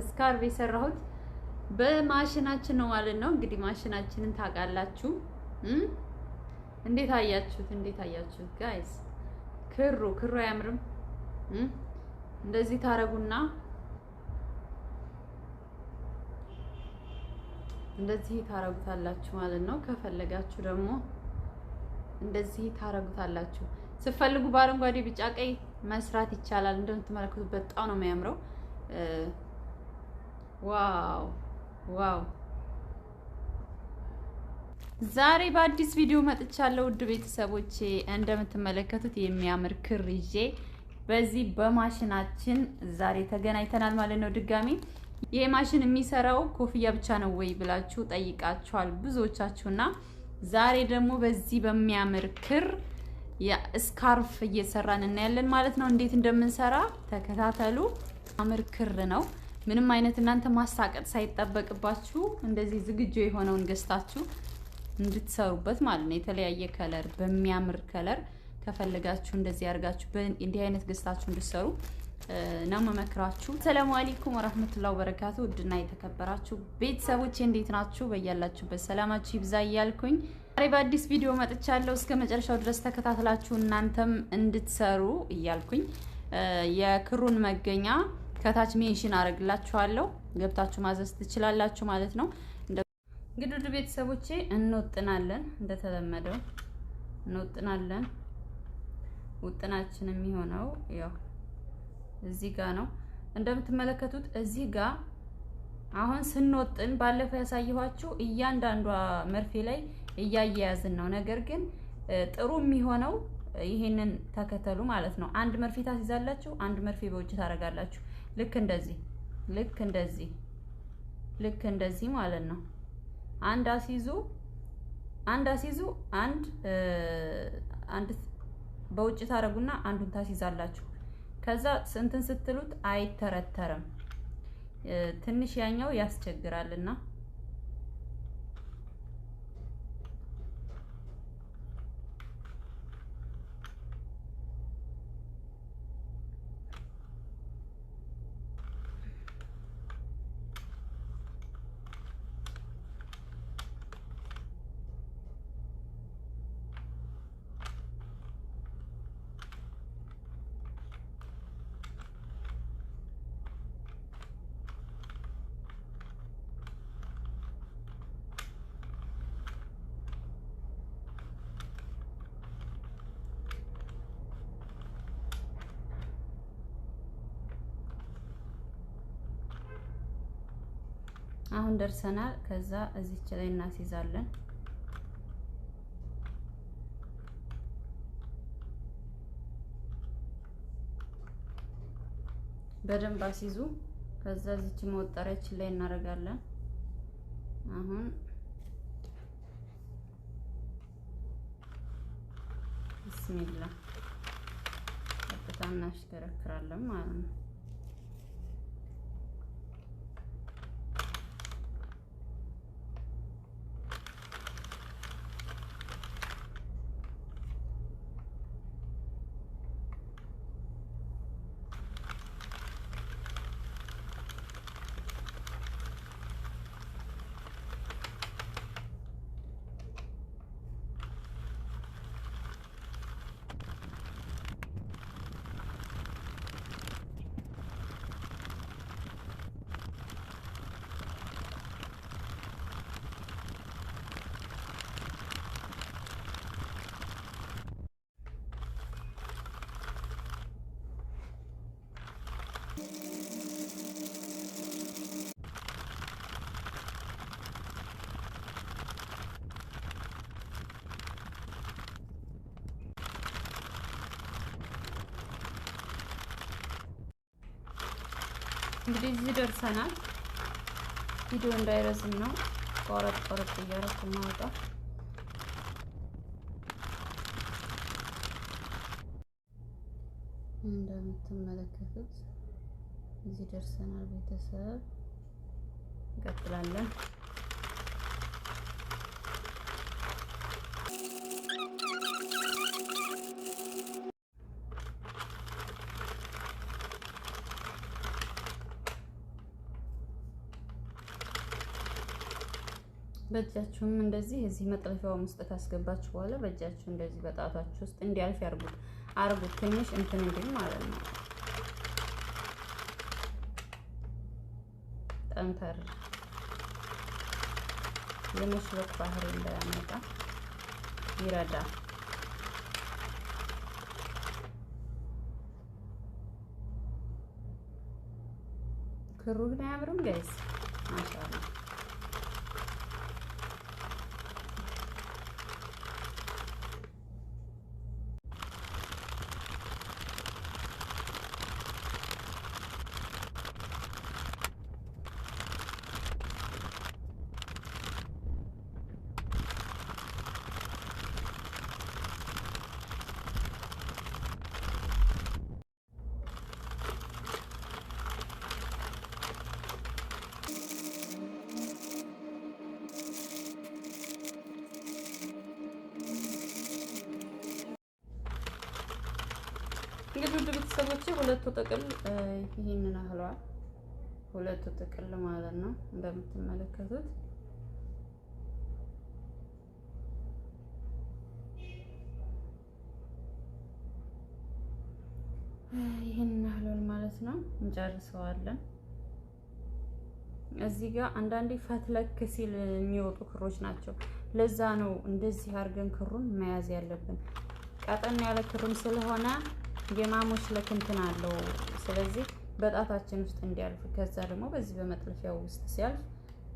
ስካርፍ የሰራሁት በማሽናችን ነው ማለት ነው። እንግዲህ ማሽናችንን ታውቃላችሁ። እንዴት አያችሁት ጋይስ? ክሩ አያምርም? እንደዚህ ታረጉና እንደዚህ ታረጉታላችሁ ማለት ነው። ከፈለጋችሁ ደግሞ እንደዚህ ታረጉታላችሁ። ስትፈልጉ በአረንጓዴ ቢጫ ቀይ መስራት ይቻላል። እንደምትመለከቱት በጣም ነው የሚያምረው። ዋው ዛሬ በአዲስ ቪዲዮ መጥቻለሁ ውድ ቤተሰቦቼ። እንደምትመለከቱት የሚያምር ክር ይዤ በዚህ በማሽናችን ዛሬ ተገናኝተናል ማለት ነው። ድጋሚ ይሄ ማሽን የሚሰራው ኮፍያ ብቻ ነው ወይ ብላችሁ ጠይቃችኋል ብዙዎቻችሁና ዛሬ ደግሞ በዚህ በሚያምር ክር ስካርፍ እየሰራን እናያለን ማለት ነው። እንዴት እንደምንሰራ ተከታተሉ። አምር ክር ነው። ምንም አይነት እናንተ ማሳቀጥ ሳይጠበቅባችሁ እንደዚህ ዝግጁ የሆነውን ገዝታችሁ እንድትሰሩበት ማለት ነው። የተለያየ ከለር በሚያምር ከለር ከፈለጋችሁ እንደዚህ አድርጋችሁ እንዲህ አይነት ገዝታችሁ እንድትሰሩ ነው መመክራችሁ። ሰላም አለይኩም ወራህመቱላሂ ወበረካቱ። ውድና የተከበራችሁ ቤተሰቦቼ እንዴት ናችሁ? በያላችሁበት ሰላማችሁ ይብዛ እያልኩኝ ዛሬ በአዲስ ቪዲዮ መጥቻለሁ። እስከ መጨረሻው ድረስ ተከታትላችሁ እናንተም እንድትሰሩ እያልኩኝ የክሩን መገኛ ከታች ሜንሽን አደርግላችኋለሁ። ገብታችሁ ማዘዝ ትችላላችሁ ማለት ነው። እንግዲህ ውድ ቤተሰቦቼ እንወጥናለን። እንደተለመደው እንወጥናለን። ውጥናችን የሚሆነው ያው እዚህ ጋር ነው። እንደምትመለከቱት እዚህ ጋር አሁን ስንወጥን ባለፈው ያሳየኋችሁ እያንዳንዷ መርፌ ላይ እያያያዝን ነው። ነገር ግን ጥሩ የሚሆነው ይሄንን ተከተሉ ማለት ነው። አንድ መርፌ ታስይዛላችሁ፣ አንድ መርፌ በውጭ ታረጋላችሁ። ልክ እንደዚህ ማለት ነው። አንድ አስይዙ አንድ በውጭ ታረጉና አንዱን ታስይዛላችሁ። ከዛ ስንትን ስትሉት አይተረተርም። ትንሽ ያኛው ያስቸግራልና አሁን ደርሰናል። ከዛ እዚች ላይ እናስይዛለን። በደንብ አስይዙ። ከዛ እዚች መወጠሪያችን ላይ እናደርጋለን። አሁን ቢስሚላህ ቀጥታ እናሽከረክራለን ማለት ነው። እንግዲህ እዚህ ደርሰናል። ቪዲዮ እንዳይረዝም ነው ቆረጥ እያደረኩ ማውጣት። እንደምትመለከቱት እዚህ ደርሰናል። ቤተሰብ እንቀጥላለን። በእጃችሁም እንደዚህ እዚህ መጥለፊያው ውስጥ ካስገባችሁ በኋላ በእጃችሁ እንደዚህ በጣታችሁ ውስጥ እንዲያልፍ አርጉት ትንሽ እንትን እንዲል ማለት ነው። ጠንከር የመሽሎክ ባህሪ እንዳያመጣ ይረዳል። ክሩ ግን አያምርም ጋይስ ማሻአላ። እንግዲህ ውድ ቤተሰቦቼ ሁለቱ ጥቅል ይሄንን አህሏል። ሁለቱ ጥቅል ማለት ነው እንደምትመለከቱት። ይሄንን አህሏል ማለት ነው። እንጨርሰዋለን። እዚህ ጋር አንዳንዴ ፈትለክ ሲል የሚወጡ ክሮች ናቸው። ለዛ ነው እንደዚህ አድርገን ክሩን መያዝ ያለብን። ቀጠን ያለ ክርም ስለሆነ የማሞች ለክንትን አለው። ስለዚህ በጣታችን ውስጥ እንዲያልፍ ከዛ ደግሞ በዚህ በመጥለፊያው ውስጥ ሲያልፍ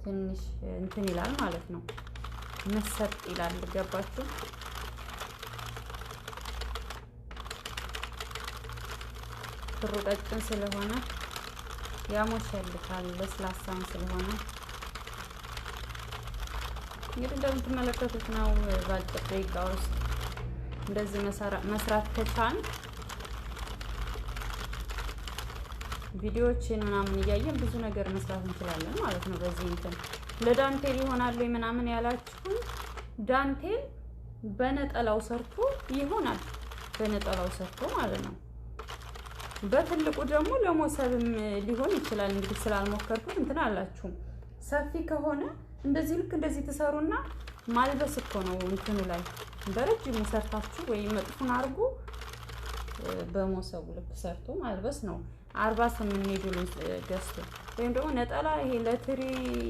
ትንሽ እንትን ይላል ማለት ነው። መሰጥ ይላል። ገባችሁ? ክሩ ቀጭን ስለሆነ ያሞሸልካል። ለስላሳም ስለሆነ እንግዲህ እንደምትመለከቱት ነው። በአጭር ደቂቃ ውስጥ እንደዚህ መስራት ከቻልን ቪዲዮዎችን ምናምን እያየን ብዙ ነገር መስራት እንችላለን ማለት ነው። በዚህ እንትን ለዳንቴል ይሆናል ምናምን ያላችሁን ዳንቴል በነጠላው ሰርቶ ይሆናል። በነጠላው ሰርቶ ማለት ነው። በትልቁ ደግሞ ለሞሰብም ሊሆን ይችላል። እንግዲህ ስላልሞከርኩት እንትን አላችሁም። ሰፊ ከሆነ እንደዚህ ልክ እንደዚህ ትሰሩና ማልበስ እኮ ነው። እንትኑ ላይ በረጅሙ ሰርታችሁ ወይም መጥፉን አድርጎ በሞሰቡ ልክ ሰርቶ ማልበስ ነው። 48 ኒድል ገዝቶ ወይም ደግሞ ነጠላ ይሄ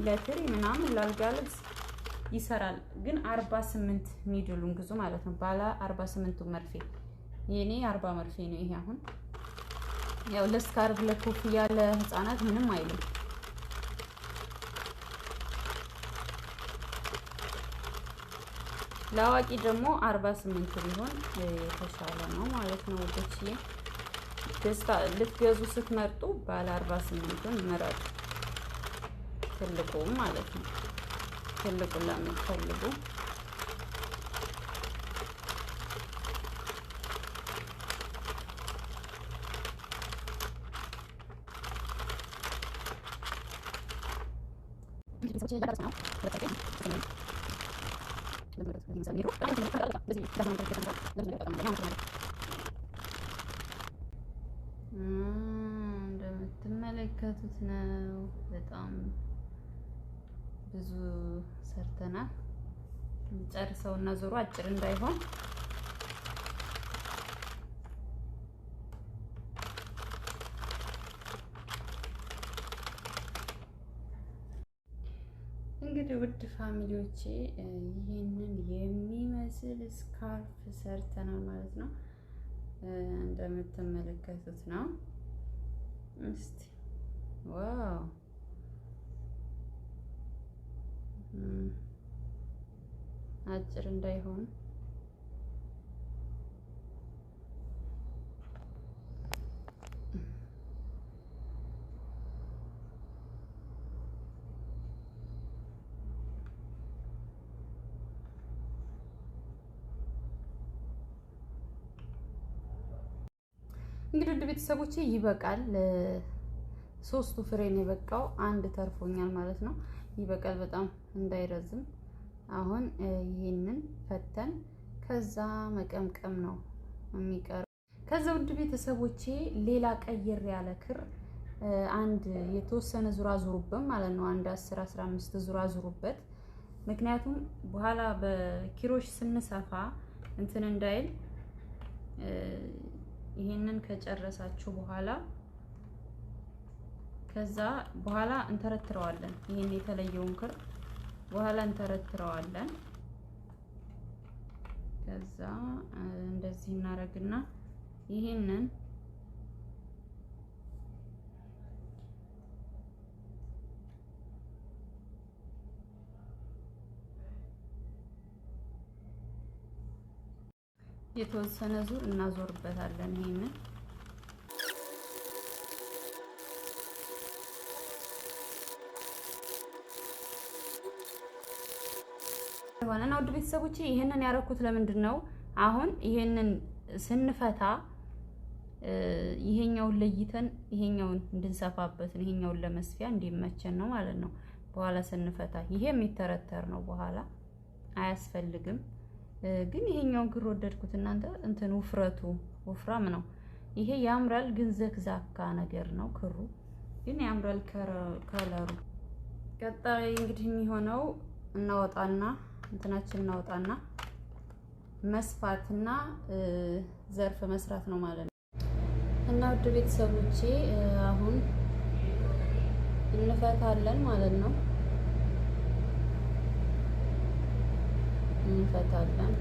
ለትሪ ምናምን ላልጋ ልብስ ይሰራል። ግን 48 ኒድሉን ግዙ ማለት ነው። ባለ 48ቱ መርፌ የኔ 40 መርፌ ነው። ይሄ አሁን ያው ለስካርብ ለኮፍያ ለህፃናት ምንም አይልም። ለአዋቂ ደግሞ 48 ቢሆን የተሻለ ነው ማለት ነው። ወደዚህ ልትገዙ ስትመርጡ ባለ 48ን ምረጡ። ትልቁም ማለት ነው። ትልቁን ለምትፈልጉ እንደምትመለከቱት ነው። በጣም ብዙ ሰርተናል። ጨርሰውና ዞሮ አጭር እንዳይሆን እንግዲህ ውድ ፋሚሊዎቼ ይህንን የሚመስል ስካርፍ ሰርተናል ማለት ነው። እንደምትመለከቱት ነው። እስቲ ዋው አጭር እንዳይሆን እንግዲህ ውድ ቤተሰቦቼ ይበቃል። ሶስቱ ፍሬ ነው የበቃው። አንድ ተርፎኛል ማለት ነው። ይበቃል በጣም እንዳይረዝም። አሁን ይሄንን ፈተን ከዛ መቀምቀም ነው የሚቀረው። ከዛ ውድ ቤተሰቦቼ ሌላ ቀይር ያለ ክር አንድ የተወሰነ ዙራ ዙሩበት ማለት ነው። አንድ 10-15 ዙራ ዙሩበት። ምክንያቱም በኋላ በኪሮሽ ስንሰፋ እንትን እንዳይል ይሄንን ከጨረሳችሁ በኋላ ከዛ በኋላ እንተረትረዋለን። ይሄን የተለየውን ክር በኋላ እንተረትረዋለን። ከዛ እንደዚህ እናረግና ይሄንን የተወሰነ ዙር እናዞርበታለን። ይሄንን ሆነና ውድ ቤተሰቦቼ ይሄንን ያረኩት ለምንድን ነው? አሁን ይሄንን ስንፈታ ይሄኛውን ለይተን ይሄኛውን እንድንሰፋበት ይሄኛውን ለመስፊያ እንዲመቸን ነው ማለት ነው። በኋላ ስንፈታ ይሄ የሚተረተር ነው፣ በኋላ አያስፈልግም። ግን ይሄኛውን ክር ወደድኩት እናንተ እንትን ውፍረቱ ወፍራም ነው። ይሄ ያምራል፣ ግን ዘክዛካ ነገር ነው። ክሩ ግን ያምራል ከለሩ። ቀጣይ እንግዲህ የሚሆነው እናወጣና እንትናችን እናወጣና መስፋትና ዘርፍ መስራት ነው ማለት ነው። እና ውድ ቤተሰቦቼ አሁን እንፈታለን ማለት ነው። እንፈታለን።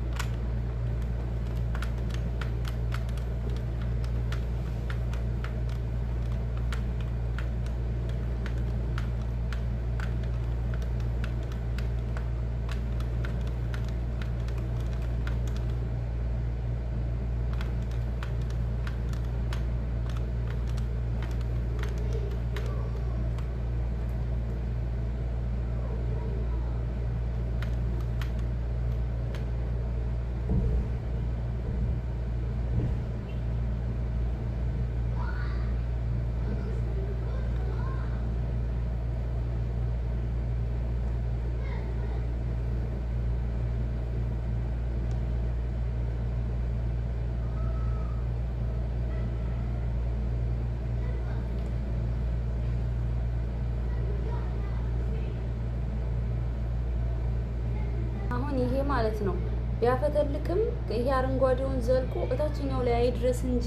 ይሄ ማለት ነው ቢያፈተልክም ይሄ አረንጓዴውን ዘልቆ እታችኛው ላይ አይድረስ እንጂ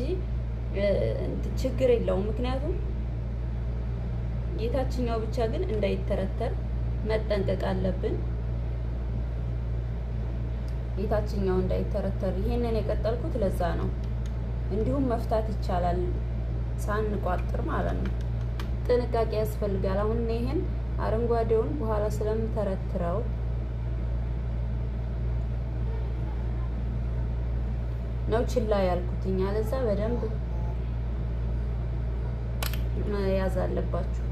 ችግር የለውም። ምክንያቱም የታችኛው ብቻ ግን እንዳይተረተር መጠንቀቅ አለብን። የታችኛው እንዳይተረተር ይሄንን የቀጠልኩት ለዛ ነው። እንዲሁም መፍታት ይቻላል ሳንቋጥር ማለት ነው። ጥንቃቄ ያስፈልጋል። አሁን ይሄን አረንጓዴውን በኋላ ስለምተረትረው ነው ችላ ያልኩትኝ። አለዛ በደንብ መያዝ አለባችሁ።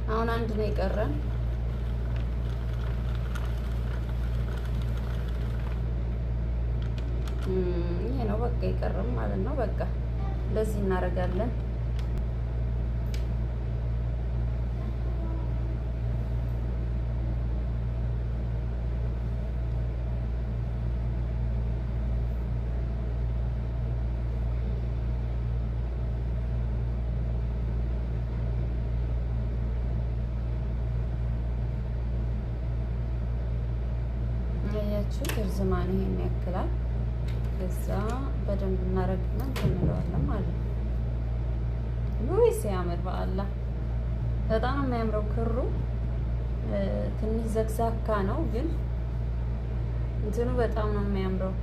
አሁን አንድ ነው የቀረን። ይሄ ነው በቃ የቀረም ማለት ነው። በቃ እንደዚህ እናደርጋለን። ያያችሁ እርዝማን ይሄን ያክላል። ከዛ በደንብ እናረግና እንለዋለን ማለት ነው። ውይ ሲያምር በአላህ በጣም ነው የሚያምረው። ክሩ ትንሽ ዘግዛካ ነው፣ ግን እንትኑ በጣም ነው የሚያምረው።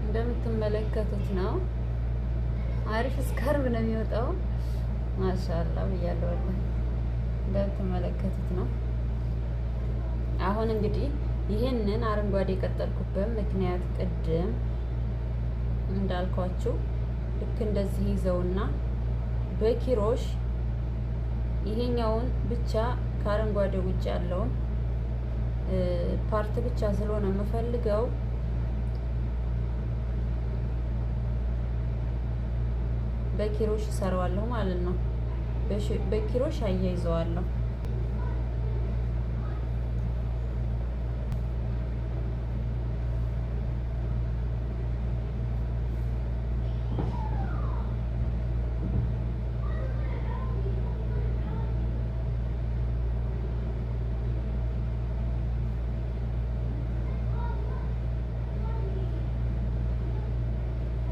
እንደምትመለከቱት ነው። አሪፍ ስካርብ ነው የሚወጣው። ማሻአላ ብያለሁ። ወላሂ እንደምትመለከቱት ነው። አሁን እንግዲህ ይሄንን አረንጓዴ የቀጠልኩበት ምክንያት ቅድም እንዳልኳችሁ ልክ እንደዚህ ይዘውና በኪሮሽ ይሄኛውን ብቻ ከአረንጓዴ ውጭ ያለውን ፓርት ብቻ ስለሆነ የምፈልገው በኪሮሽ እሰራዋለሁ ማለት ነው። በኪሮሽ አያይዘዋለሁ።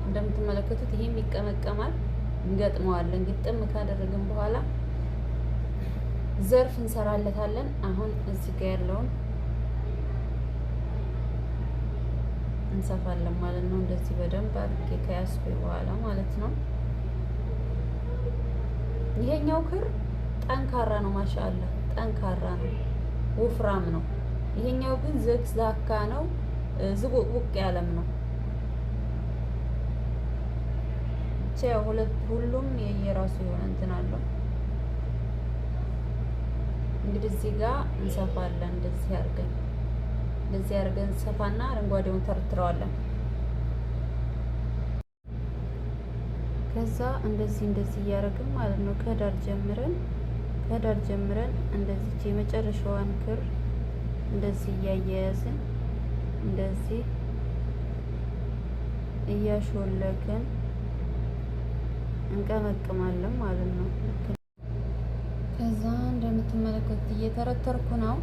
እንደምትመለከቱት ይሄም ይቀመቀማል። እንገጥመዋለን። ግጥም ካደረግን በኋላ ዘርፍ እንሰራለታለን። አሁን እዚህ ጋር ያለውን እንሰፋለን ማለት ነው። እንደዚህ በደንብ አድርጌ ከያዝኩ በኋላ ማለት ነው። ይሄኛው ክር ጠንካራ ነው፣ ማሻአላ ጠንካራ ነው፣ ወፍራም ነው። ይሄኛው ግን ዘግዛካ ነው፣ ዝቁቁቅ ያለም ነው። ሁሉም የየራሱ የሆነ እንትን አለው። እንግዲህ እዚህ ጋር እንሰፋለን። እንደዚህ አድርገን እንሰፋና አረንጓዴውን ተርትረዋለን። ከዛ እንደዚህ እያደረግን ማለት ነው ከዳር ጀምረን እንደዚህ የመጨረሻዋን ክር እንደዚህ እያያያዝን እንደዚህ እያሾለከን እንቀመቅማለን ማለት ነው። ከዛ እንደምትመለከቱት እየተረተርኩ ነው።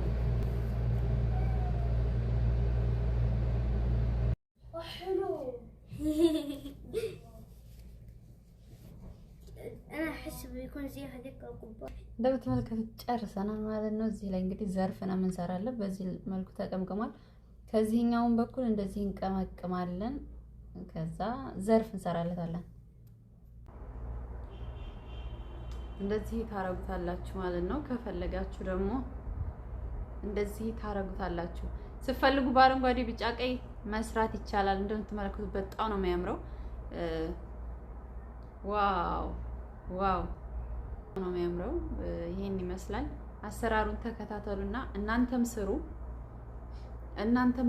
እንደምትመለከቱት ጨርሰናል ማለት ነው። እዚህ ላይ እንግዲህ ዘርፍ ነው የምንሰራለን። በዚህ መልኩ ተቀምቅሟል። ከዚህኛውን በኩል እንደዚህ እንቀመቅማለን። ከዛ ዘርፍ እንሰራለታለን። እንደዚህ ታረጉታላችሁ ማለት ነው። ከፈለጋችሁ ደግሞ እንደዚህ ታረጉታላችሁ። ስትፈልጉ በአረንጓዴ ቢጫ ቀይ መስራት ይቻላል። እንደምትመለከቱት በጣም ነው የሚያምረው። ዋው ዋው ነው የሚያምረው። ይሄን ይመስላል። አሰራሩን ተከታተሉና እናንተም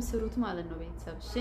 ስሩት ማለት ነው ቤተሰብ። እሺ